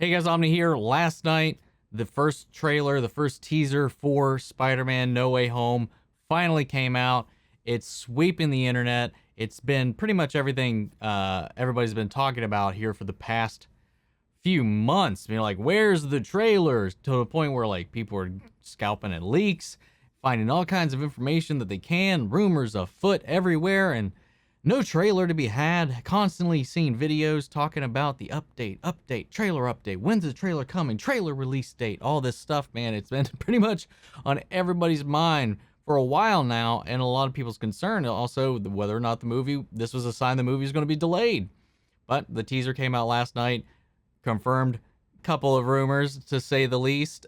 Hey guys, Omni here. Last night, the first trailer, the first teaser for Spider-Man No Way Home finally came out. It's sweeping the internet. It's been pretty much everything everybody's been talking about here for the past few months. I mean, like, where's the trailers? To the point where, like, people are scalping at leaks, finding all kinds of information that they can, rumors afoot everywhere, and no trailer to be had. Constantly seeing videos talking about the trailer update. When's the trailer coming? Trailer release date. All this stuff, man. It's been pretty much on everybody's mind for a while now, and a lot of people's concern also whether or not this was a sign the movie is going to be delayed. But the teaser came out last night, confirmed a couple of rumors to say the least.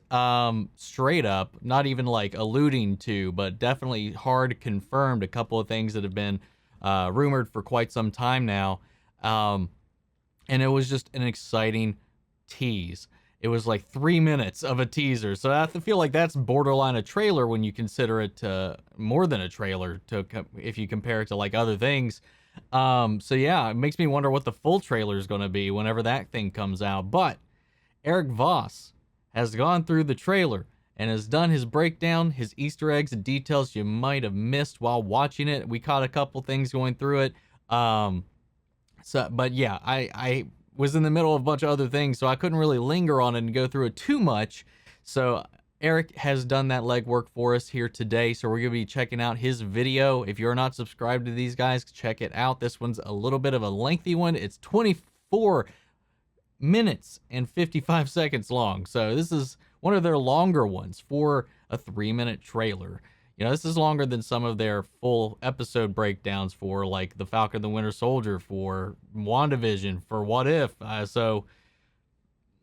Straight up, not even like alluding to, but definitely hard confirmed a couple of things that have been rumored for quite some time now. And it was just an exciting tease. It was like 3 minutes of a teaser. So I feel like that's borderline a trailer when you consider it more than a trailer if you compare it to like other things. So yeah, it makes me wonder what the full trailer is going to be whenever that thing comes out. But Erik Voss has gone through the trailer and has done his breakdown, his Easter eggs and details you might have missed while watching it. We caught a couple things going through it. But yeah, I was in the middle of a bunch of other things, so I couldn't really linger on it and go through it too much. So Erik has done that legwork for us here today, so we're going to be checking out his video. If you're not subscribed to these guys, check it out. This one's a little bit of a lengthy one. It's 24 minutes and 55 seconds long, so this is one of their longer ones for a 3-minute trailer. You know, this is longer than some of their full episode breakdowns for like The Falcon and the Winter Soldier, for WandaVision, for What If. So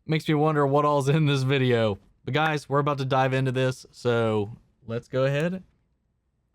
makes me wonder what all's in this video. But guys, we're about to dive into this, so let's go ahead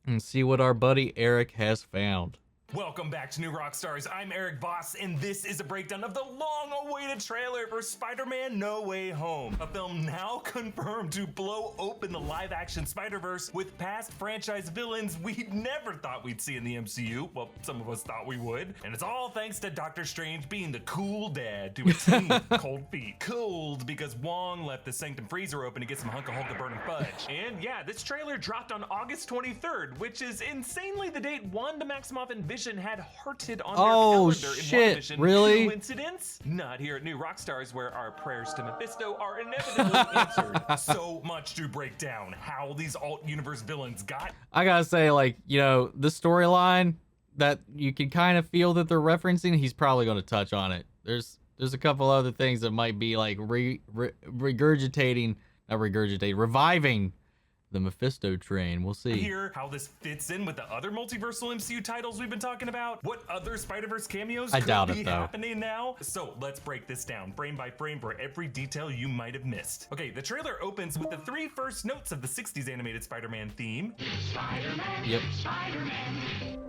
and see what our buddy Erik has found. Welcome back to New Rockstars. I'm Erik Voss, and this is a breakdown of the long-awaited trailer for Spider-Man No Way Home, a film now confirmed to blow open the live-action Spider-Verse with past franchise villains we never thought we'd see in the MCU. Well, some of us thought we would. And it's all thanks to Doctor Strange being the cool dad to a team with cold feet. Cold because Wong left the Sanctum freezer open to get some hunk-of burning fudge. And yeah, this trailer dropped on August 23rd, which is insanely the date Wanda Maximoff and Vision had hearted on their calendar in WandaVision. Really? Coincidence? Not here at New Rockstars, where our prayers to Mephisto are inevitably answered. So much to break down how these alt-universe villains got. I gotta say, like, you know, the storyline that you can kind of feel that they're referencing, he's probably going to touch on it. There's a couple other things that might be like reviving the Mephisto train. We'll see. Hear how this fits in with the other multiversal MCU titles we've been talking about. What other Spider-Verse cameos could be happening now? So let's break this down frame by frame for every detail you might have missed. Okay, the trailer opens with the 3 first notes of the 60s animated Spider-Man theme. Spider-Man. Yep. Spider-Man.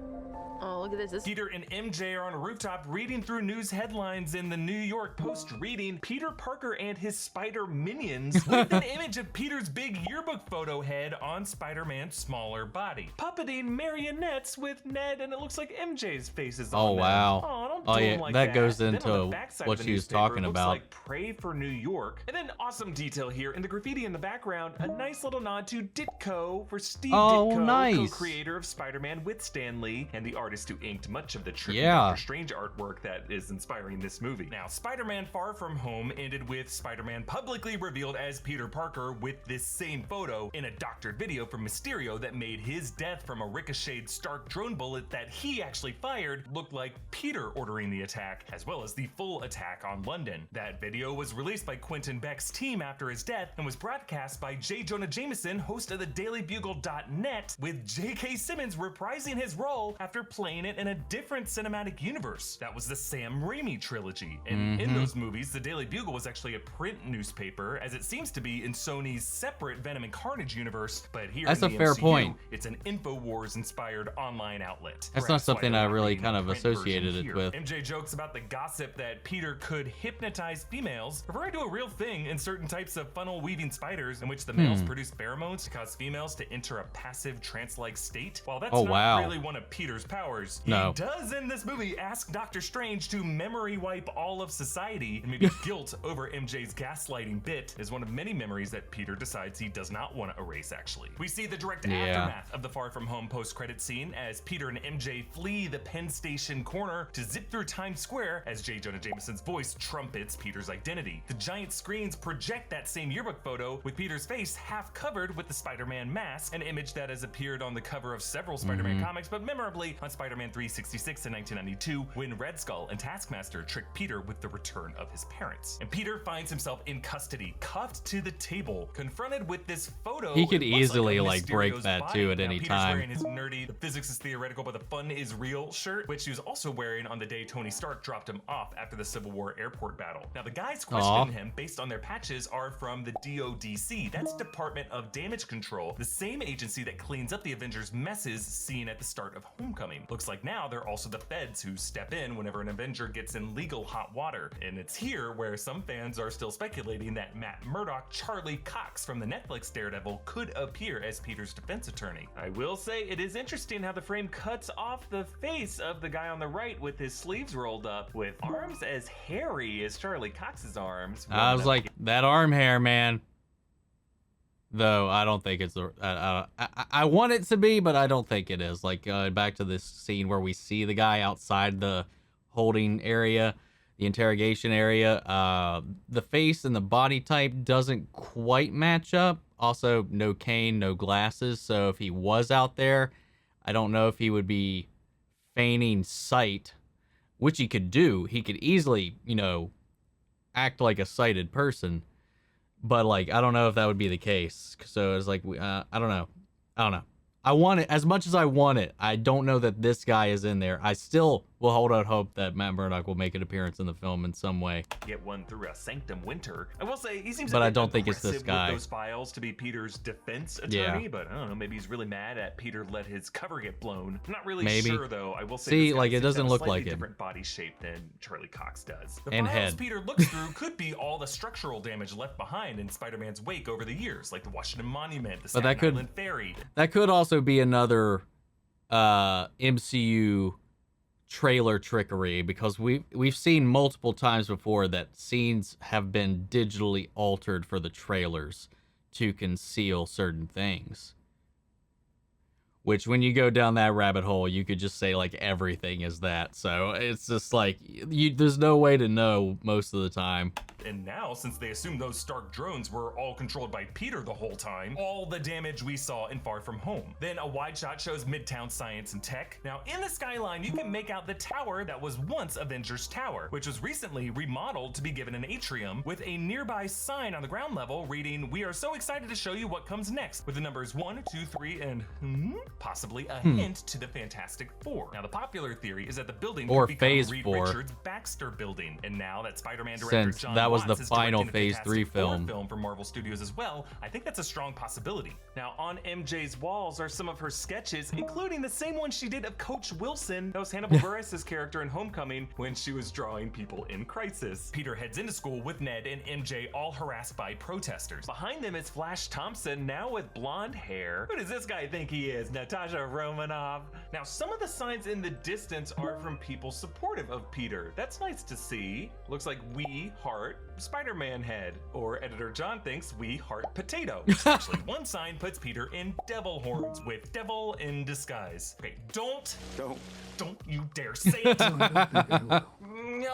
Oh, look at this. Peter and MJ are on a rooftop reading through news headlines in the New York Post, reading Peter Parker and his spider minions with an image of Peter's big yearbook photo head on Spider-Man's smaller body. Puppeting marionettes with Ned, and it looks like MJ's face is on them. Wow. Oh, don't Oh do yeah, them like that goes into Then on the backside what of the she was newspaper, talking it looks about. like Pray for New York. And then awesome detail here in the graffiti in the background, a nice little nod to Ditko for Steve Ditko, nice. co-creator of Spider-Man with Stan Lee, and the artist who inked much of the trippy Yeah. Doctor Strange artwork that is inspiring this movie. Now, Spider-Man Far From Home ended with Spider-Man publicly revealed as Peter Parker with this same photo in a doctored video from Mysterio that made his death from a ricocheted Stark drone bullet that he actually fired look like Peter ordering the attack, as well as the full attack on London. That video was released by Quentin Beck's team after his death and was broadcast by J. Jonah Jameson, host of the DailyBugle.net, with J.K. Simmons reprising his role after playing it in a different cinematic universe. That was the Sam Raimi trilogy. And in those movies, the Daily Bugle was actually a print newspaper, as it seems to be in Sony's separate Venom and Carnage universe, but here That's in a the fair MCU, point. it's an InfoWars-inspired online outlet. That's not Perhaps something why I they're really not kind reading of the print associated version it here. with. MJ jokes about the gossip that Peter could hypnotize females, referring to a real thing in certain types of funnel-weaving spiders in which the males produce pheromones to cause females to enter a passive trance-like state. While that's not really one of Peter's powers, Multiverse. No. He does in this movie ask Doctor Strange to memory wipe all of society, and maybe guilt over MJ's gaslighting bit is one of many memories that Peter decides he does not want to erase, actually. We see the direct aftermath of the Far From Home post-credit scene as Peter and MJ flee the Penn Station corner to zip through Times Square as J. Jonah Jameson's voice trumpets Peter's identity. The giant screens project that same yearbook photo with Peter's face half covered with the Spider-Man mask, an image that has appeared on the cover of several Spider-Man comics, but memorably on Spider-Man 366 in 1992 when Red Skull and Taskmaster tricked Peter with the return of his parents. And Peter finds himself in custody, cuffed to the table, confronted with this photo. He could it looks easily like break that body. too at Now, any Peter's time. wearing his nerdy, the physics is theoretical but the fun is real shirt, which he was also wearing on the day Tony Stark dropped him off after the Civil War airport battle. Now the guys questioning him based on their patches are from the DODC, that's Department of Damage Control, the same agency that cleans up the Avengers' messes seen at the start of Homecoming. Looks like now they're also the feds who step in whenever an Avenger gets in legal hot water. And it's here where some fans are still speculating that Matt Murdock, Charlie Cox from the Netflix Daredevil, could appear as Peter's defense attorney. I will say it is interesting how the frame cuts off the face of the guy on the right with his sleeves rolled up, with arms as hairy as Charlie Cox's arms. I was like, that arm hair, man. Though I don't think it's the. I want it to be, but I don't think it is. Like back to this scene where we see the guy outside the holding area, the interrogation area. The face and the body type doesn't quite match up. Also, no cane, no glasses. So if he was out there, I don't know if he would be feigning sight, which he could do. He could easily, act like a sighted person. But, like, I don't know if that would be the case. So it's like, I don't know. I want it as much as I want it. I don't know that this guy is in there. I still will hold out hope that Matt Murdock will make an appearance in the film in some way. Get one through a sanctum winter. I will say he seems But a bit I don't think it's this aggressive guy. with those files to be Peter's defense attorney, but I don't know, maybe he's really mad at Peter let his cover get blown. I'm not really Maybe. sure though. I will say See, this guy like, it seems to doesn't have a look slightly like him. different body shape than Charlie Cox does. The And files head. Peter looks through could be all the structural damage left behind in Spider-Man's wake over the years, like the Washington Monument, the Staten Island Ferry. That could also be another MCU trailer trickery, because we've seen multiple times before that scenes have been digitally altered for the trailers to conceal certain things. Which, when you go down that rabbit hole, you could just say, like, everything is that. So it's just like, there's no way to know most of the time. And now, since they assume those Stark drones were all controlled by Peter the whole time, all the damage we saw in Far From Home. Then a wide shot shows Midtown Science and Tech. Now, in the skyline, you can make out the tower that was once Avengers Tower, which was recently remodeled to be given an atrium with a nearby sign on the ground level reading, "We are so excited to show you what comes next," with the numbers 1, 2, 3, and possibly a hint to the Fantastic Four. Now, the popular theory is that the building Or could become Phase Reed 4. Richards' Baxter Building. And now that Spider-Man director Since Jon that was Watts the is final directing a Phase Fantastic 3 Four film. for Marvel Studios as well, I think that's a strong possibility. Now, on MJ's walls are some of her sketches, including the same one she did of Coach Wilson. That was Hannibal Buress' character in Homecoming when she was drawing people in crisis. Peter heads into school with Ned and MJ, all harassed by protesters. Behind them is Flash Thompson, now with blonde hair. Who does this guy think he is? Natasha Romanoff? Now, some of the signs in the distance are from people supportive of Peter. That's nice to see. Looks like We Heart Spider-Man Head, or Editor John thinks We Heart Potato. Actually, one sign puts Peter in devil horns with devil in disguise. Okay, don't you dare say it.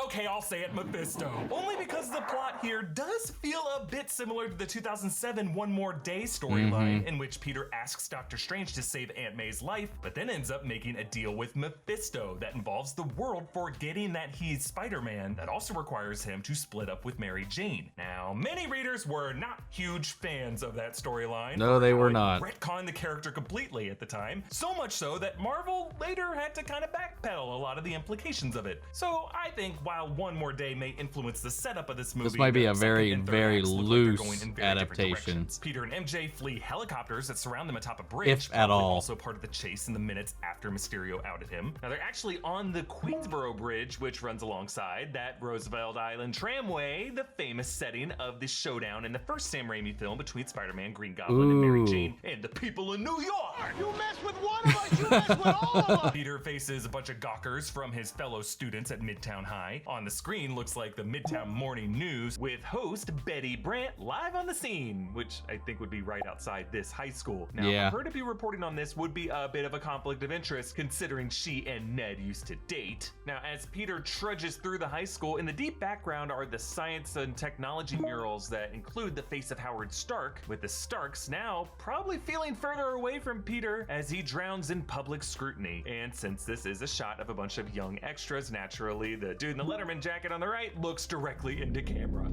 Okay, I'll say it, Mephisto. Only because the plot here does feel a bit similar to the 2007 One More Day storyline, in which Peter asks Doctor Strange to save Aunt May's life, but then ends up making a deal with Mephisto that involves the world forgetting that he's Spider-Man. That also requires him to split up with Mary Jane. Now, many readers were not huge fans of that storyline. No, they were not. Retconned the character completely at the time, so much so that Marvel later had to kind of backpedal a lot of the implications of it. So I think while while one more day may influence the setup of this movie, This might be the a second very, and third very acts look like they're loose going in very different adaptation. directions. Peter and MJ flee helicopters that surround them atop a bridge, If at probably all. also part of the chase in the minutes after Mysterio outed him. Now they're actually on the Queensboro Bridge, which runs alongside that Roosevelt Island tramway, the famous setting of the showdown in the first Sam Raimi film between Spider-Man, Green Goblin, and Mary Ooh. Jane, and the people in New York. You mess with one of us, you mess with all of us! Peter faces a bunch of gawkers from his fellow students at Midtown High. On the screen looks like the Midtown Morning News with host Betty Brant live on the scene, which I think would be right outside this high school. Now, Yeah. for her to be reporting on this would be a bit of a conflict of interest considering she and Ned used to date. Now, as Peter trudges through the high school, in the deep background are the science and technology murals that include the face of Howard Stark, with the Starks now probably feeling further away from Peter as he drowns in public scrutiny. And since this is a shot of a bunch of young extras, naturally the dude in the Letterman jacket on the right looks directly into camera.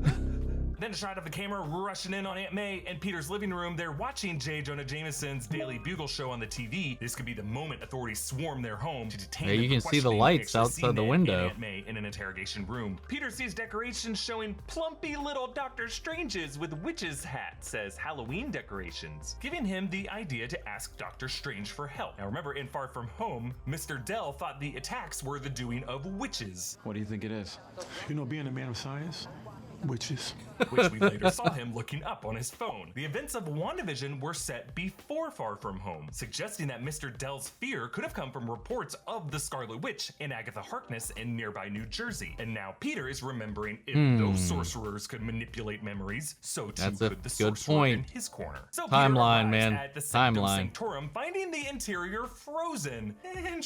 Then a shot of the camera rushing in on Aunt May and Peter's living room. They're watching J. Jonah Jameson's Daily Bugle show on the TV. This could be the moment authorities swarm their home to detain Yeah, them you for can see the questioning. lights They actually see outside the Ned window. and Aunt May in an interrogation room. Peter sees decorations showing plumpy little Doctor Stranges with witches' hats as Halloween decorations, giving him the idea to ask Doctor Strange for help. Now remember, in Far From Home, Mr. Dell thought the attacks were the doing of witches. What do you think it is? You know, being a man of science, witches. Which we later saw him looking up on his phone. The events of WandaVision were set before Far From Home, suggesting that Mr. Dell's fear could have come from reports of the Scarlet Witch and Agatha Harkness in nearby New Jersey. And now Peter is remembering if those sorcerers could manipulate memories, so too That's a could the good sorcerer point. in his corner. So Timeline, Peter arrives man. at the Sanctum Timeline. Sanctorum, finding the interior frozen.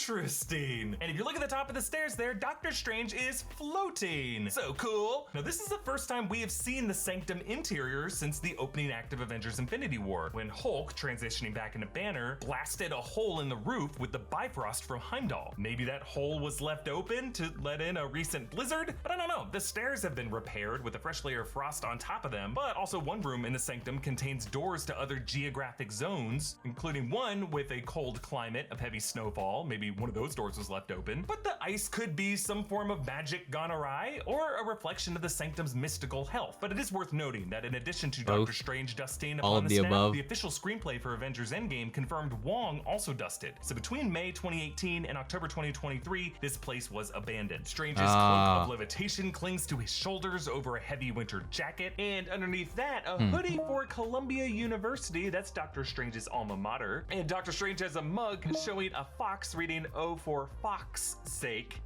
Interesting. And if you look at the top of the stairs there, Doctor Strange is floating. So cool. Now this is the first time we have seen the Sanctum interior since the opening act of Avengers Infinity War, when Hulk, transitioning back into Banner, blasted a hole in the roof with the Bifrost from Heimdall. Maybe that hole was left open to let in a recent blizzard, but I don't know. The stairs have been repaired with a fresh layer of frost on top of them, but also one room in the Sanctum contains doors to other geographic zones, including one with a cold climate of heavy snowfall. Maybe one of those doors was left open, but the ice could be some form of magic gone awry or a reflection of the Sanctum's mystical health. But it is worth noting that in addition to Both. Doctor Strange dusting All upon of the the snap, above. the official screenplay for Avengers Endgame confirmed Wong also dusted. So between May 2018 and October 2023, this place was abandoned. Strange's cloak of levitation clings to his shoulders over a heavy winter jacket, and underneath that, a hoodie for Columbia University. That's Doctor Strange's alma mater. And Doctor Strange has a mug showing a fox reading "Oh, for Fox's sake."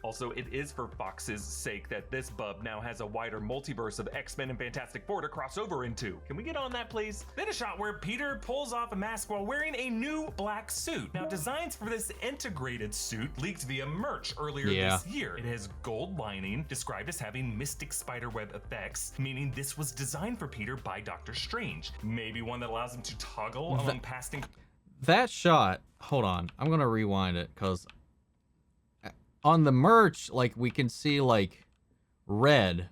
Also, it is for Fox's sake that this bub now has a wider multiverse of X-Men and Fantastic Four to cross over into. Can we get on that, please? Then a shot where Peter pulls off a mask while wearing a new black suit. Now, designs for this integrated suit leaked via merch earlier this year. It has gold lining, described as having mystic spiderweb effects, meaning this was designed for Peter by Doctor Strange. Maybe one that allows him to toggle among passing. That shot, hold on, I'm gonna rewind it because on the merch, like we can see like red.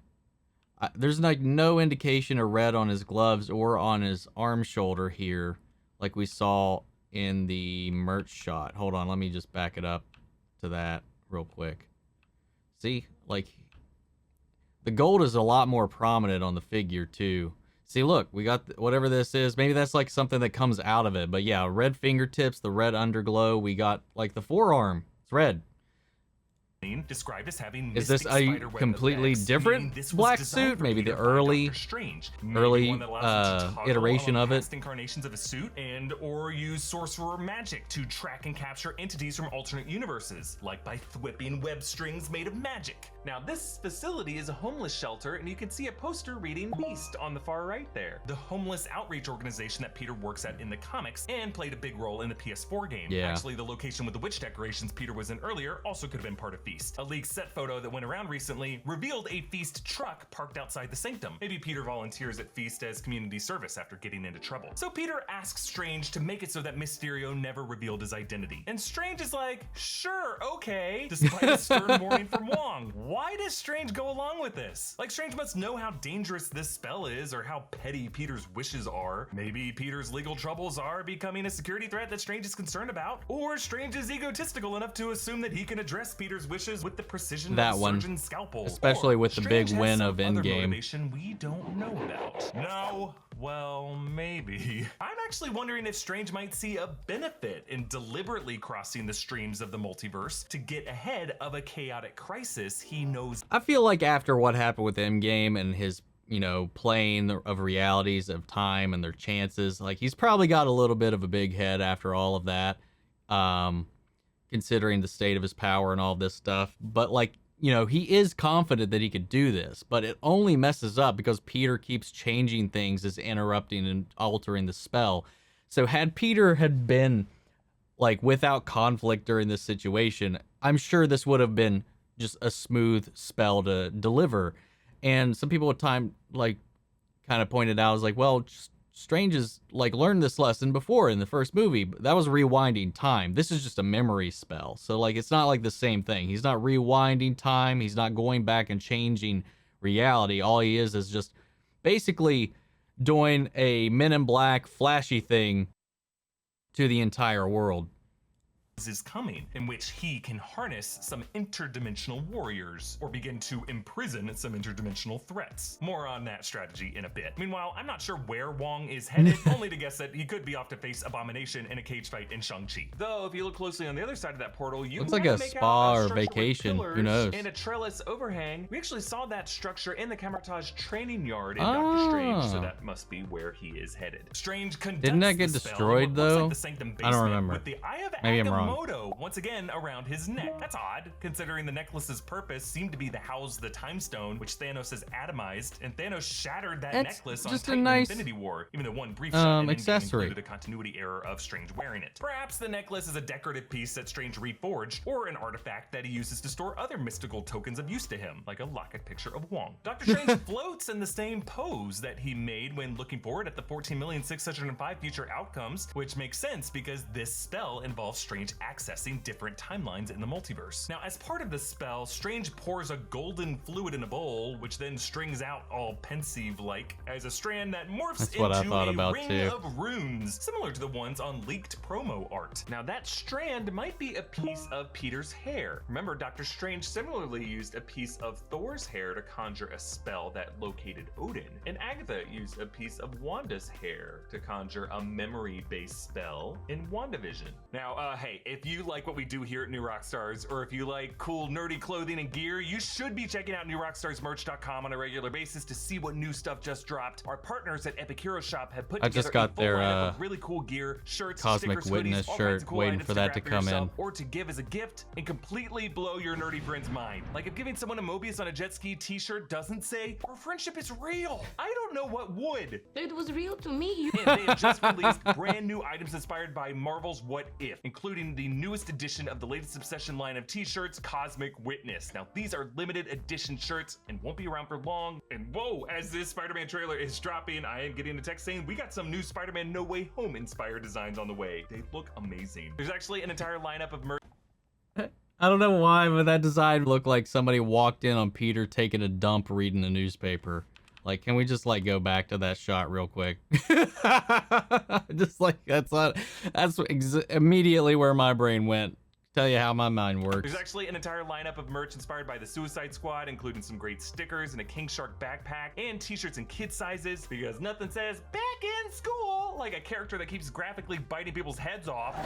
There's like no indication of red on his gloves or on his arm shoulder here, like we saw in the merch shot. Hold on, let me just back it up to that real quick. See, like the gold is a lot more prominent on the figure too. See, look, we got whatever this is. Maybe that's like something that comes out of it. But yeah, red fingertips, the red underglow. We got like the forearm. It's red. Described as having Is this a completely different black suit? Maybe the early iteration of it. Incarnations of a suit, and or use sorcerer magic to track and capture entities from alternate universes, like by whipping web strings made of magic. Now, this facility is a homeless shelter, and you can see a poster reading Beast on the far right there. The homeless outreach organization that Peter works at in the comics and played a big role in the PS4 game. Yeah. Actually, the location with the witch decorations Peter was in earlier also could have been part of Feast. A leaked set photo that went around recently revealed a Feast truck parked outside the Sanctum. Maybe Peter volunteers at Feast as community service after getting into trouble. So Peter asks Strange to make it so that Mysterio never revealed his identity. And Strange is like, sure, okay, despite a stern warning from Wong. Why does Strange go along with this? Like, Strange must know how dangerous this spell is or how petty Peter's wishes are. Maybe Peter's legal troubles are becoming a security threat that Strange is concerned about. Or Strange is egotistical enough to assume that he can address Peter's wishes with the precision That of a one. surgeon's scalpel. Especially Or with the big Strange has win some of other Endgame. motivation we don't know about. No, well, maybe. I'm actually wondering if Strange might see a benefit in deliberately crossing the streams of the multiverse to get ahead of a chaotic crisis he knows. I feel like after what happened with Endgame and his, playing of realities of time and their chances, like he's probably got a little bit of a big head after all of that, considering the state of his power and all this stuff. But he is confident that he could do this, but it only messes up because Peter keeps changing things, is interrupting and altering the spell. So had Peter had been without conflict during this situation, I'm sure this would have been just a smooth spell to deliver. And some people at time kind of pointed out, well, Strange has learned this lesson before in the first movie, but that was rewinding time. This is just a memory spell. So it's not the same thing. He's not rewinding time. He's not going back and changing reality. All he is just basically doing a Men in Black flashy thing to the entire world. Is coming, in which he can harness some interdimensional warriors or begin to imprison some interdimensional threats. More on that strategy in a bit. Meanwhile, I'm not sure where Wong is headed, only to guess that he could be off to face Abomination in a cage fight in Shang-Chi. Though, if you look closely on the other side of that portal, you looks might like a make spa out a or structure with vacation. Who pillars knows? and a trellis overhang. We actually saw that structure in the Camartage training yard in Doctor Strange, so that must be where he is headed. Strange conducts Didn't that get the spell destroyed, in what looks though? like the sanctum I don't basement remember. with the Eye of Maybe I'm wrong. Agamotto once again around his neck. That's odd, considering the necklace's purpose seemed to be to house the time stone, which Thanos has atomized, and Thanos shattered that It's necklace on just a Titan nice, Infinity War, even though one brief shot in Endgame accessory. included a continuity error of Strange wearing it. Perhaps the necklace is a decorative piece that Strange reforged, or an artifact that he uses to store other mystical tokens of use to him, like a locket picture of Wong. Doctor Strange floats in the same pose that he made when looking forward at the 14,605 future outcomes, which makes sense because this spell involves Strange accessing different timelines in the multiverse. Now, as part of the spell, Strange pours a golden fluid in a bowl, which then strings out all pensive-like as a strand that morphs That's what I into thought a about, ring too. of runes, similar to the ones on leaked promo art. Now, that strand might be a piece of Peter's hair. Remember, Doctor Strange similarly used a piece of Thor's hair to conjure a spell that located Odin, and Agatha used a piece of Wanda's hair to conjure a memory-based spell in WandaVision. Now, hey, if you like what we do here at New Rockstars, or if you like cool nerdy clothing and gear, you should be checking out newrockstarsmerch.com on a regular basis to see what new stuff just dropped. Our partners at Epic Hero Shop have put I together just got a full their, lineup of really cool gear, shirts, Cosmic stickers, Witness hoodies, all shirt, kinds of cool waiting items for that to grab come yourself, in. or to give as a gift and completely blow your nerdy friend's mind. Like if giving someone a Mobius on a jet ski t-shirt doesn't say, our friendship is real. I don't know what would. It was real to me. And they have just released brand new items inspired by Marvel's What If, including the newest edition of the latest Obsession line of t-shirts, Cosmic Witness. Now, these are limited edition shirts and won't be around for long. And whoa, as this Spider-Man trailer is dropping, I am getting a text saying we got some new Spider-Man No Way Home inspired designs on the way. They look amazing. There's actually an entire lineup of merch. I don't know why, but that design looked like somebody walked in on Peter taking a dump reading the newspaper. Can we just go back to that shot real quick? Just that's immediately where my brain went. Tell you how my mind works. There's actually an entire lineup of merch inspired by the Suicide Squad, including some great stickers and a King Shark backpack, and t-shirts in kid sizes, because nothing says back in school like a character that keeps graphically biting people's heads off.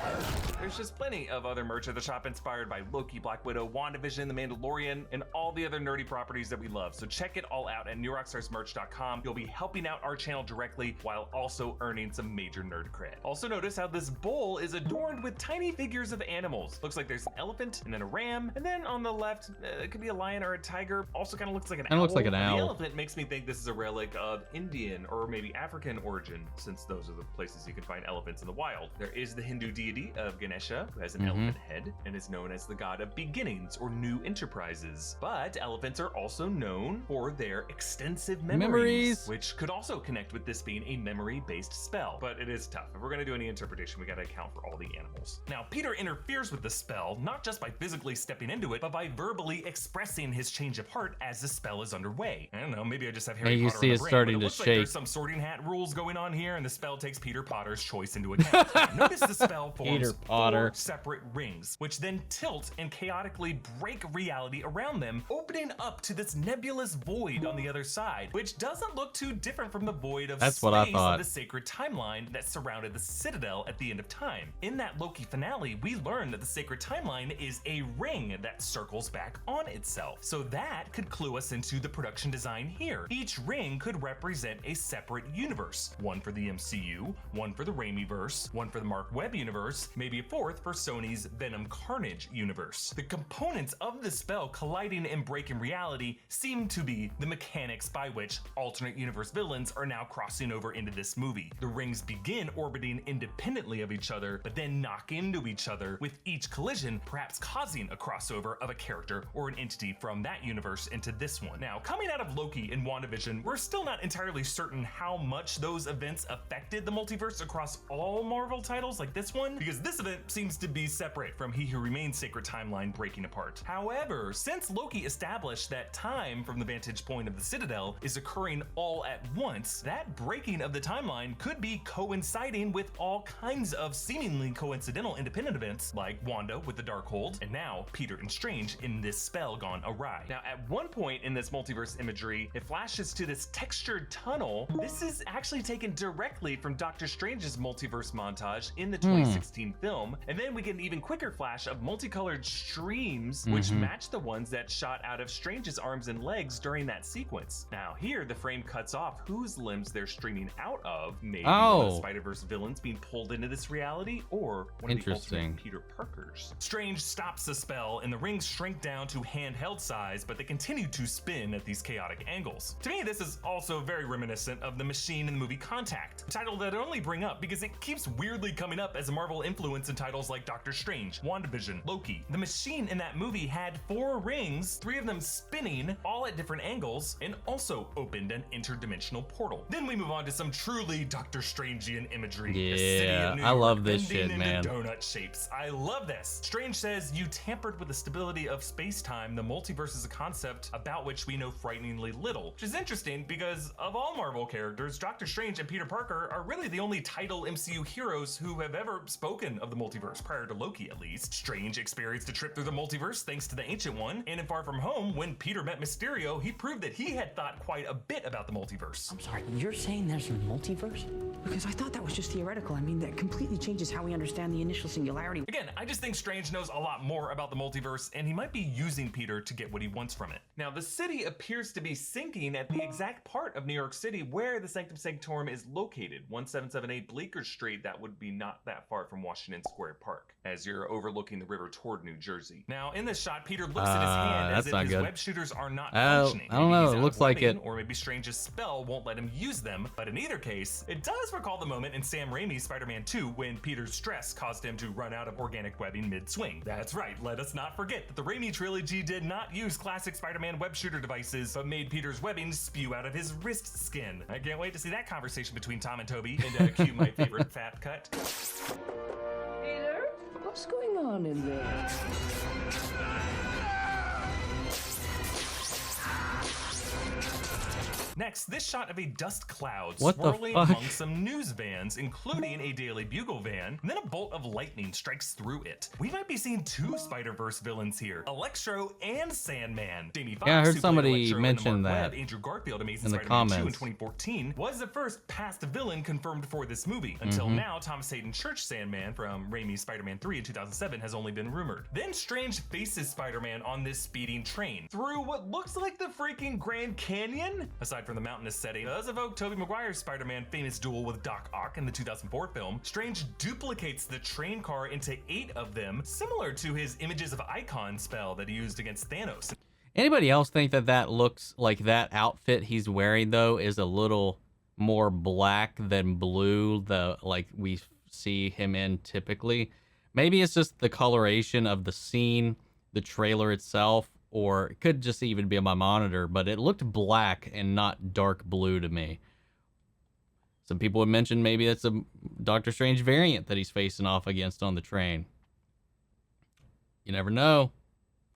There's just plenty of other merch at the shop inspired by Loki, Black Widow, WandaVision, The Mandalorian, and all the other nerdy properties that we love. So check it all out at newrockstarsmerch.com. You'll be helping out our channel directly while also earning some major nerd cred. Also notice how this bowl is adorned with tiny figures of animals. Looks like there's an elephant and then a ram, and then on the left it could be a lion or a tiger. Also kind of looks like an owl. Looks like an and owl. The elephant makes me think this is a relic of Indian or maybe African origin, since those are the places you can find elephants in the wild. There is the Hindu deity of Ganesha, who has an elephant head and is known as the god of beginnings or new enterprises. But elephants are also known for their extensive memories, which could also connect with this being a memory-based spell. But it is tough. If we're gonna do any interpretation, we gotta account for all the animals. Now, Peter interferes with the spell, not just by physically stepping into it, but by verbally expressing his change of heart as the spell is underway. I don't know, maybe I just have Harry you Potter see in it my brain, starting but it to looks like shake. there's some sorting hat rules going on here, and the spell takes takes Peter Potter's choice into account. Notice the spell forms Peter Potter. 4 separate rings, which then tilt and chaotically break reality around them, opening up to this nebulous void on the other side, which doesn't look too different from the void of That's space what I thought. of the sacred timeline that surrounded the Citadel at the end of time. In that Loki finale, we learn that the sacred timeline is a ring that circles back on itself. So that could clue us into the production design here. Each ring could represent a separate universe. One for the MCU, one for the Raimiverse, one for the Mark Webb universe, maybe a fourth for Sony's Venom Carnage universe. The components of the spell colliding and breaking reality seem to be the mechanics by which alternate universe villains are now crossing over into this movie. The rings begin orbiting independently of each other, but then knock into each other, with each collision perhaps causing a crossover of a character or an entity from that universe into this one. Now, coming out of Loki and WandaVision, we're still not entirely certain how much those events affected the multiverse across all Marvel titles like this one, because this event seems to be separate from He Who Remains Sacred Timeline breaking apart. However, since Loki established that time from the vantage point of the Citadel is occurring all at once, that breaking of the timeline could be coinciding with all kinds of seemingly coincidental independent events, like Wanda with the Darkhold, and now Peter and Strange in this spell gone awry. Now, at one point in this multiverse imagery, it flashes to this textured tunnel. This is actually taken directly from Doctor Strange's multiverse montage in the 2016 film, and then we get an even quicker flash of multicolored streams, which match the ones that shot out of Strange's arms and legs during that sequence. Now, here the frame cuts off whose limbs they're streaming out of, maybe one of the Spider-Verse villains being pulled into this reality, or one of the ultimate Peter Parkers. Strange stops the spell, and the rings shrink down to handheld size, but they continue to spin at these chaotic angles. To me, this is also very reminiscent of the machine in the movie Contact, a title that I only bring up because it keeps weirdly coming up as a Marvel influence in titles like Doctor Strange, WandaVision, Loki. The machine in that movie had 4 rings, 3 of them spinning, all at different angles, and also opened an interdimensional portal. Then we move on to some truly Doctor Strangean imagery. The city of New I York love this bending shit, into man. donut shapes. I love this. Strange says, "You tampered with the stability of space-time. The multiverse is a concept about which we know frighteningly little," which is interesting because of all Marvel characters, Doctor Strange and Peter Parker are really the only title MCU heroes who have ever spoken of the multiverse, prior to Loki at least. Strange experienced a trip through the multiverse thanks to the Ancient One, and in Far From Home, when Peter met Mysterio, he proved that he had thought quite a bit about the multiverse. I'm sorry, you're saying there's a multiverse? Because I thought that was just theoretical. I mean, that completely changes how we understand the initial singularity. Again, I just think Strange knows a lot more about the multiverse, and he might be using Peter to get what he wants from it. Now, the city appears to be sinking at the exact part of New York City where the Sanctum Sanctorum is located, 1778 Bleecker Street. That would be not that far from Washington Square Park, as you're overlooking the river toward New Jersey. Now, in this shot, Peter looks at his hand as if his web shooters are not functioning. I don't know, Maybe it he's looks out of like webbing, it. or maybe Strange's spell won't let him use them, but in either case, it does recall the moment in Sam Raimi's Spider-Man 2 when Peter's stress caused him to run out of organic webbing mid-swing. That's right, let us not forget that the Raimi trilogy did not use classic Spider-Man web shooter devices, but made Peter's webbing spew out of his wrist skin. I can't wait to see that conversation between Tom and Toby, and cue my favorite fat cut. Peter, what's going on in there? Next, this shot of a dust cloud What the swirling fuck? among some news vans, including a Daily Bugle van, and then a bolt of lightning strikes through it. We might be seeing 2 Spider-Verse villains here, Electro and Sandman. Jamie Foxx, Yeah, I heard who played somebody Electro in the mention Mark that Webb, Andrew Garfield, Amazing in the Spider-Man 2 in comments. 2014, was the first past villain confirmed for this movie. Until now, Thomas Hayden Church Sandman from Raimi's Spider-Man 3 in 2007 has only been rumored. Then Strange faces Spider-Man on this speeding train through what looks like the freaking Grand Canyon. Aside from the mountainous setting, does evoke Tobey Maguire's Spider-Man famous duel with Doc Ock in the 2004 film. Strange duplicates the train car into 8 of them, similar to his Images of Icon spell that he used against Thanos. Anybody else think that that looks like that outfit he's wearing though is a little more black than blue, the like we see him in typically? Maybe it's just the coloration of the scene, the trailer itself, or it could just even be on my monitor, but it looked black and not dark blue to me. Some people would mention maybe that's a Doctor Strange variant that he's facing off against on the train. You never know.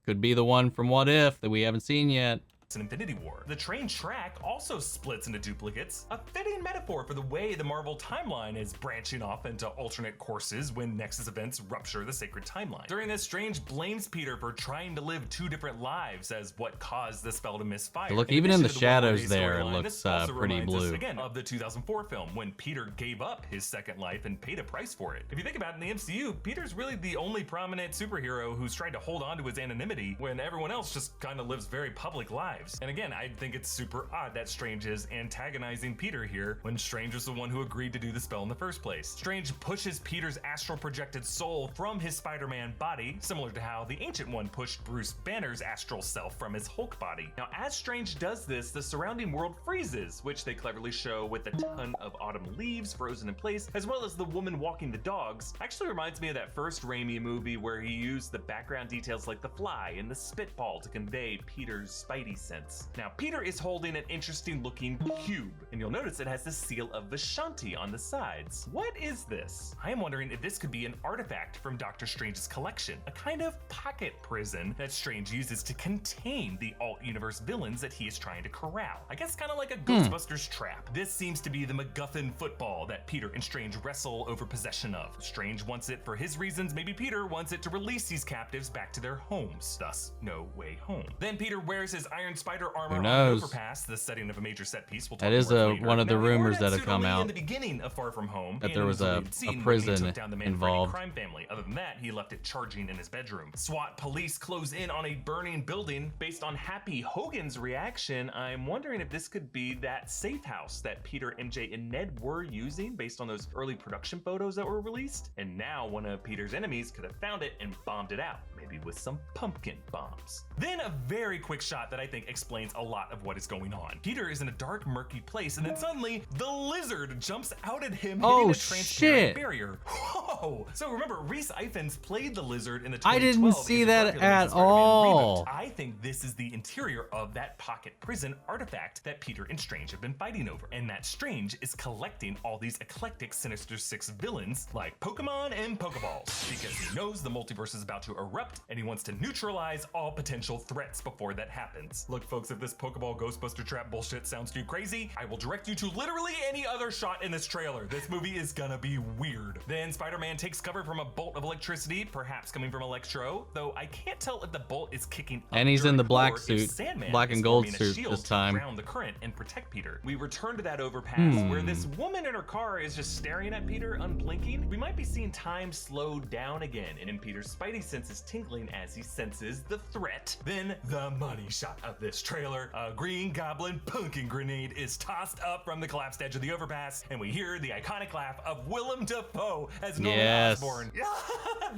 Could be the one from What If that we haven't seen yet. in Infinity War. The train track also splits into duplicates, a fitting metaphor for the way the Marvel timeline is branching off into alternate courses when Nexus events rupture the sacred timeline. During this, Strange blames Peter for trying to live 2 different lives as what caused the spell to misfire. Look, even in the shadows there, it looks pretty blue. Again, of the 2004 film when Peter gave up his second life and paid a price for it. If you think about it, in the MCU, Peter's really the only prominent superhero who's tried to hold on to his anonymity when everyone else just kind of lives very public lives. And again, I think it's super odd that Strange is antagonizing Peter here when Strange was the one who agreed to do the spell in the first place. Strange pushes Peter's astral projected soul from his Spider-Man body, similar to how the Ancient One pushed Bruce Banner's astral self from his Hulk body. Now, as Strange does this, the surrounding world freezes, which they cleverly show with a ton of autumn leaves frozen in place, as well as the woman walking the dogs. Actually reminds me of that first Raimi movie where he used the background details like the fly and the spitball to convey Peter's spidey sense. Now, Peter is holding an interesting looking cube, and you'll notice it has the seal of Vishanti on the sides. What is this? I am wondering if this could be an artifact from Doctor Strange's collection, a kind of pocket prison that Strange uses to contain the alt-universe villains that he is trying to corral. I guess kind of like a Ghostbusters trap. This seems to be the MacGuffin football that Peter and Strange wrestle over possession of. Strange wants it for his reasons, maybe Peter wants it to release these captives back to their homes, thus No Way Home. Then Peter wears his Iron Spider armor on the overpass, the setting of a major set piece. We'll talk that is one of the rumors that have come in out the beginning of Far From Home, that there was a prison involved. Crime family. Other than that, he left it charging in his bedroom. SWAT police close in on a burning building. Based on Happy Hogan's reaction, I'm wondering if this could be that safe house that Peter, MJ, and Ned were using based on those early production photos that were released. And now one of Peter's enemies could have found it and bombed it out, maybe with some pumpkin bombs. Then a very quick shot that I think explains a lot of what is going on. Peter is in a dark, murky place, and then suddenly the lizard jumps out at him, hitting a transparent barrier. Whoa! So remember, Rhys Ifans played the lizard in the 2012 I didn't see that at all. I think this is the interior of that pocket prison artifact that Peter and Strange have been fighting over, and that Strange is collecting all these eclectic Sinister Six villains like Pokemon and Pokeballs because he knows the multiverse is about to erupt and he wants to neutralize all potential threats before that happens. Look, folks, if this Pokeball Ghostbuster trap bullshit sounds too crazy, I will direct you to literally any other shot in this trailer. This movie is gonna be weird. Then Spider-Man takes cover from a bolt of electricity, perhaps coming from Electro, though I can't tell if the bolt is kicking up and he's in the black or suit, Sandman black and is gold forming a suit shield this time. to ground the current and protect Peter. We return to that overpass where this woman in her car is just staring at Peter, unblinking. We might be seeing time slow down again, and in Peter's spidey senses tingling as he senses the threat. Then the money shot of this trailer. A Green Goblin pumpkin grenade is tossed up from the collapsed edge of the overpass, and we hear the iconic laugh of Willem Dafoe as Norman Osborn.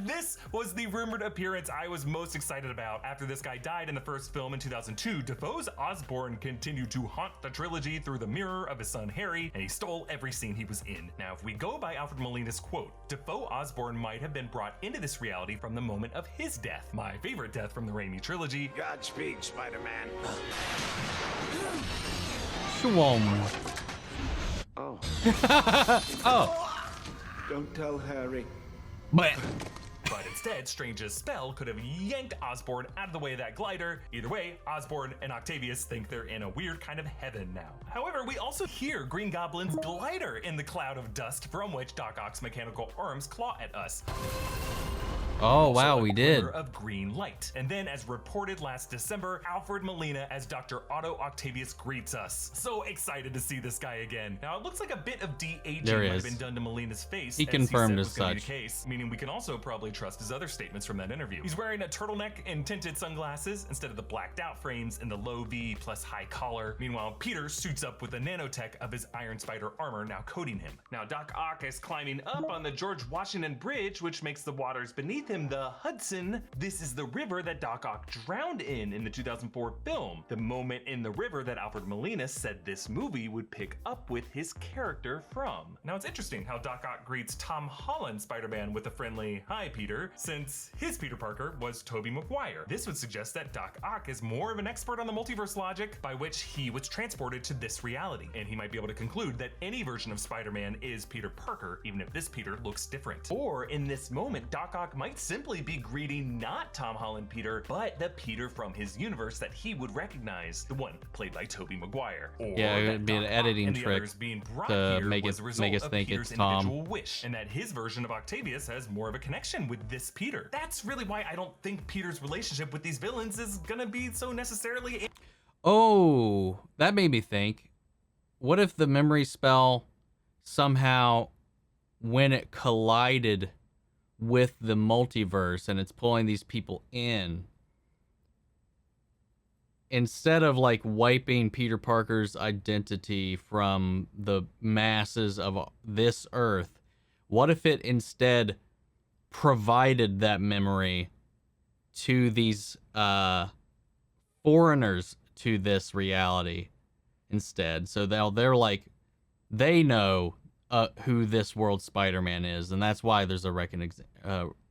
This was the rumored appearance I was most excited about. After this guy died in the first film in 2002, Dafoe's Osborn continued to haunt the trilogy through the mirror of his son Harry, and he stole every scene he was in. Now, if we go by Alfred Molina's quote, Dafoe Osborn might have been brought into this reality from the moment of his death, my favorite death from the Raimi trilogy. Godspeed, Spider-Man. Shwom. Oh. Oh. Don't tell Harry. But instead, Strange's spell could have yanked Osborn out of the way of that glider. Either way, Osborn and Octavius think they're in a weird kind of heaven now. However, we also hear Green Goblin's glider in the cloud of dust from which Doc Ock's mechanical arms claw at us. Oh wow, a we did. glimmer of green light. And then, as reported last December, Alfred Molina as Dr. Otto Octavius greets us. So excited to see this guy again. Now, it looks like a bit of de-aging might have been done to Molina's face. He confirmed as as such. such. Case, meaning we can also probably trust his other statements from that interview. He's wearing a turtleneck and tinted sunglasses instead of the blacked out frames and the low V plus high collar. Meanwhile, Peter suits up with the nanotech of his Iron Spider armor now coating him. Now, Doc Ock is climbing up on the George Washington Bridge, which makes the waters beneath him the Hudson. This is the river that Doc Ock drowned in the 2004 film. The moment in the river that Alfred Molina said this movie would pick up with his character from. Now, it's interesting how Doc Ock greets Tom Holland Spider-Man with a friendly, "Hi, Peter," since his Peter Parker was Tobey Maguire. This would suggest that Doc Ock is more of an expert on the multiverse logic by which he was transported to this reality, and he might be able to conclude that any version of Spider-Man is Peter Parker, even if this Peter looks different. Or in this moment, Doc Ock might might simply be greeting not Tom Holland Peter, but the Peter from his universe that he would recognize, the one played by Tobey Maguire. Or Yeah, it that would be an Doc editing Ock and the trick others being brought to here make was it- a result make us of think Peter's it's Tom. individual wish, and that his version of Octavius has more of a connection with this Peter. That's really why I don't think Peter's relationship with these villains is gonna be so necessarily. Oh, that made me think. What if the memory spell somehow, when it collided with the multiverse and it's pulling these people in, instead of like wiping Peter Parker's identity from the masses of this Earth, what if it instead provided that memory to these foreigners to this reality instead? So they're like, they know who this world Spider-Man is, and that's why there's a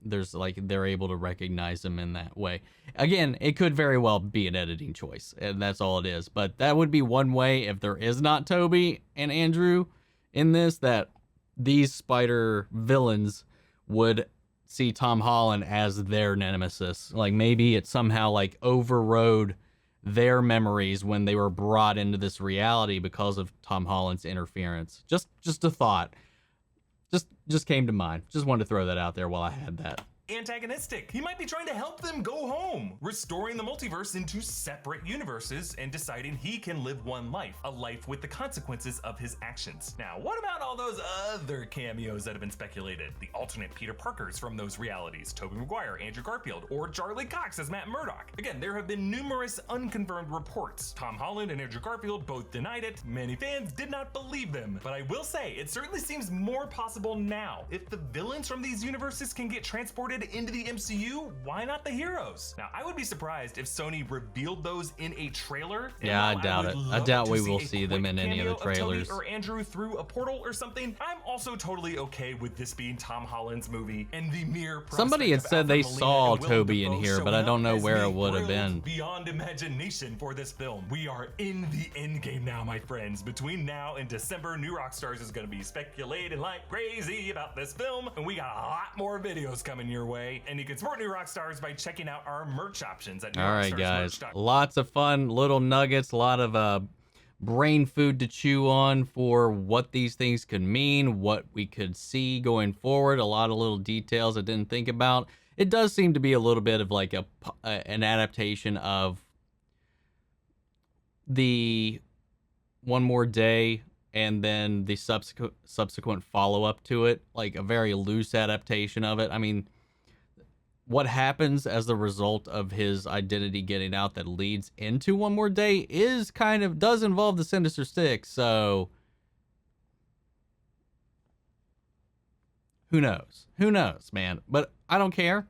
they're able to recognize him in that way. Again, it could very well be an editing choice, and that's all it is. But that would be one way, if there is not Tobey and Andrew in this, that these spider villains would see Tom Holland as their nemesis. Like maybe it somehow like overrode their memories when they were brought into this reality because of Tom Holland's interference. Just a thought. Just came to mind. Just wanted to throw that out there while I had that. Antagonistic. He might be trying to help them go home, restoring the multiverse into separate universes and deciding he can live one life, a life with the consequences of his actions. Now, what about all those other cameos that have been speculated? The alternate Peter Parkers from those realities, Tobey Maguire, Andrew Garfield, or Charlie Cox as Matt Murdock. Again, there have been numerous unconfirmed reports. Tom Holland and Andrew Garfield both denied it. Many fans did not believe them, but I will say, it certainly seems more possible now. If the villains from these universes can get transported into the MCU, why not the heroes? Now, I would be surprised if Sony revealed those in a trailer. Yeah, I doubt it. I doubt we will see them in any of the trailers. Or Andrew through a portal or something. I'm also totally okay with this being Tom Holland's movie and the mere prospect Somebody had of said they Alfred Molina saw and Willem Tobey in Dafoe here, but I showing don't know up where has it me would have thrilled been. beyond imagination for this film. We are in the end game now, my friends. Between now and December, New Rockstars is going to be speculating like crazy about this film, and we got a lot more videos coming your way. And you can support New Rockstars by checking out our merch options at All right, guys. newrockstarsmerch.com. Lots of fun little nuggets, a lot of brain food to chew on for what these things could mean, what we could see going forward, a lot of little details I didn't think about. It does seem to be a little bit of like an adaptation of the One More Day and then the subsequent follow-up to it, like a very loose adaptation of it. I mean, what happens as the result of his identity getting out that leads into One More Day is does involve the Sinister Six, so who knows? Who knows, man? But I don't care.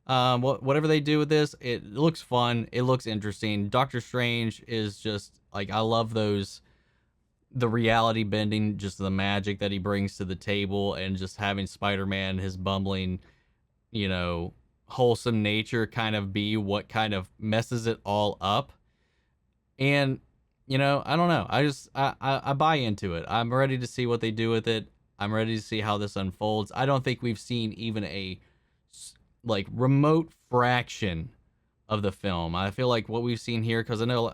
Whatever they do with this, it looks fun. It looks interesting. Doctor Strange is just like, I love the reality bending, just the magic that he brings to the table, and just having Spider-Man, his bumbling, wholesome nature kind of be what kind of messes it all up. And I don't know, I buy into it. I'm ready to see what they do with it. I'm ready to see how this unfolds. I don't think we've seen even a like remote fraction of the film. I feel like what we've seen here, because I know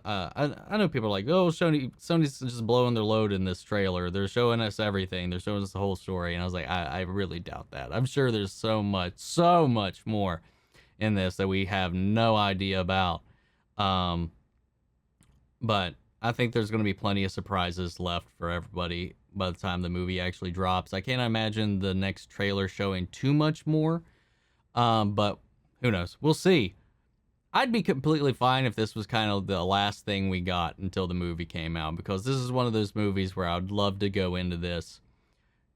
people are like, oh, Sony's just blowing their load in this trailer. They're showing us everything. They're showing us the whole story. And I was like, I really doubt that. I'm sure there's so much more in this that we have no idea about. But I think there's going to be plenty of surprises left for everybody by the time the movie actually drops. I can't imagine the next trailer showing too much more. But who knows? We'll see. I'd be completely fine if this was kind of the last thing we got until the movie came out, because this is one of those movies where I'd love to go into this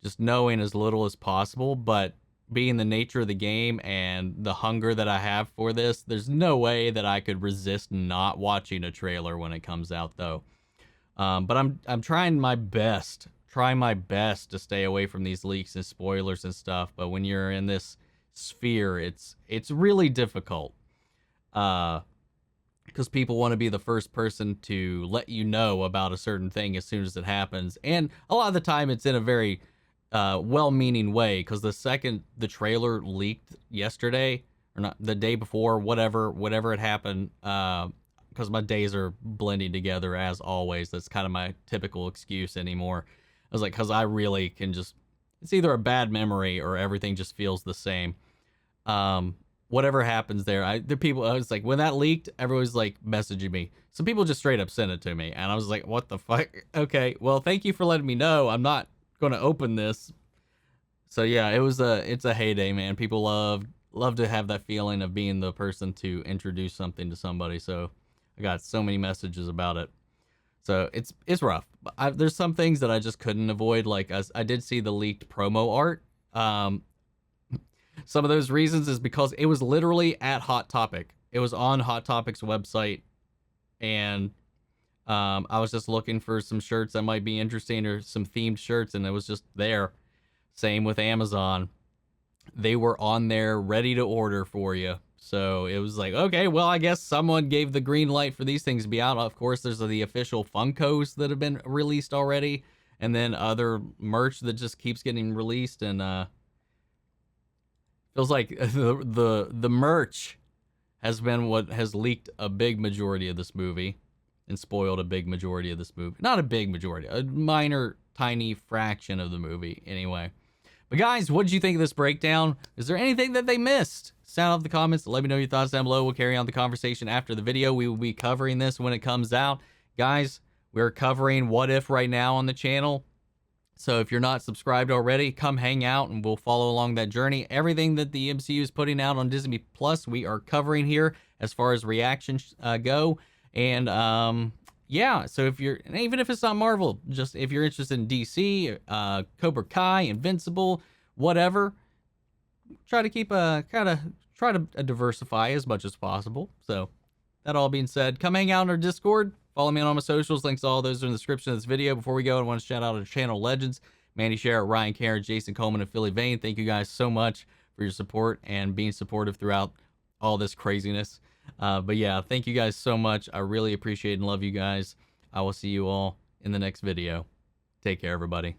just knowing as little as possible, but being the nature of the game and the hunger that I have for this, there's no way that I could resist not watching a trailer when it comes out, though. But I'm trying my best to stay away from these leaks and spoilers and stuff, but when you're in this sphere, it's really difficult. Because people want to be the first person to let you know about a certain thing as soon as it happens. And a lot of the time it's in a very well-meaning way, because the second the trailer leaked yesterday, or not, the day before, whatever it happened, because my days are blending together as always. That's kind of my typical excuse anymore. I was like, because I really can just, it's either a bad memory or everything just feels the same. Whatever happens there, the people, I was like, when that leaked, everyone's like messaging me. Some people just straight up sent it to me, and I was like, what the fuck? Okay, well, thank you for letting me know. I'm not going to open this. So yeah, it's a heyday, man. People love to have that feeling of being the person to introduce something to somebody. So I got so many messages about it. So it's rough. There's some things that I just couldn't avoid. Like I did see the leaked promo art. Some of those reasons is because it was literally at Hot Topic. It was on Hot Topic's website, and I was just looking for some shirts that might be interesting, or some themed shirts, and it was just there. Same with Amazon. They were on there ready to order for you. So it was like, okay, well, I guess someone gave the green light for these things to be out. Of course, there's the official Funkos that have been released already, and then other merch that just keeps getting released, and feels like the merch has been what has leaked a big majority of this movie and spoiled a big majority of this movie. Not a big majority, a minor, tiny fraction of the movie anyway. But guys, what did you think of this breakdown? Is there anything that they missed? Sound off the comments. Let me know your thoughts down below. We'll carry on the conversation after the video. We will be covering this when it comes out. Guys, we're covering What If right now on the channel. So if you're not subscribed already, come hang out and we'll follow along that journey. Everything that the MCU is putting out on Disney Plus, we are covering here as far as reactions go. And yeah, so if you're, and even if it's not Marvel, just if you're interested in DC, Cobra Kai, Invincible, whatever, try to keep try to diversify as much as possible. So that all being said, come hang out on our Discord. Follow me on all my socials. Links to all those are in the description of this video. Before we go, I want to shout out our channel legends, Mandy Sherritt, Ryan Karen, Jason Coleman, and Philly Vane. Thank you guys so much for your support and being supportive throughout all this craziness. But yeah, thank you guys so much. I really appreciate and love you guys. I will see you all in the next video. Take care, everybody.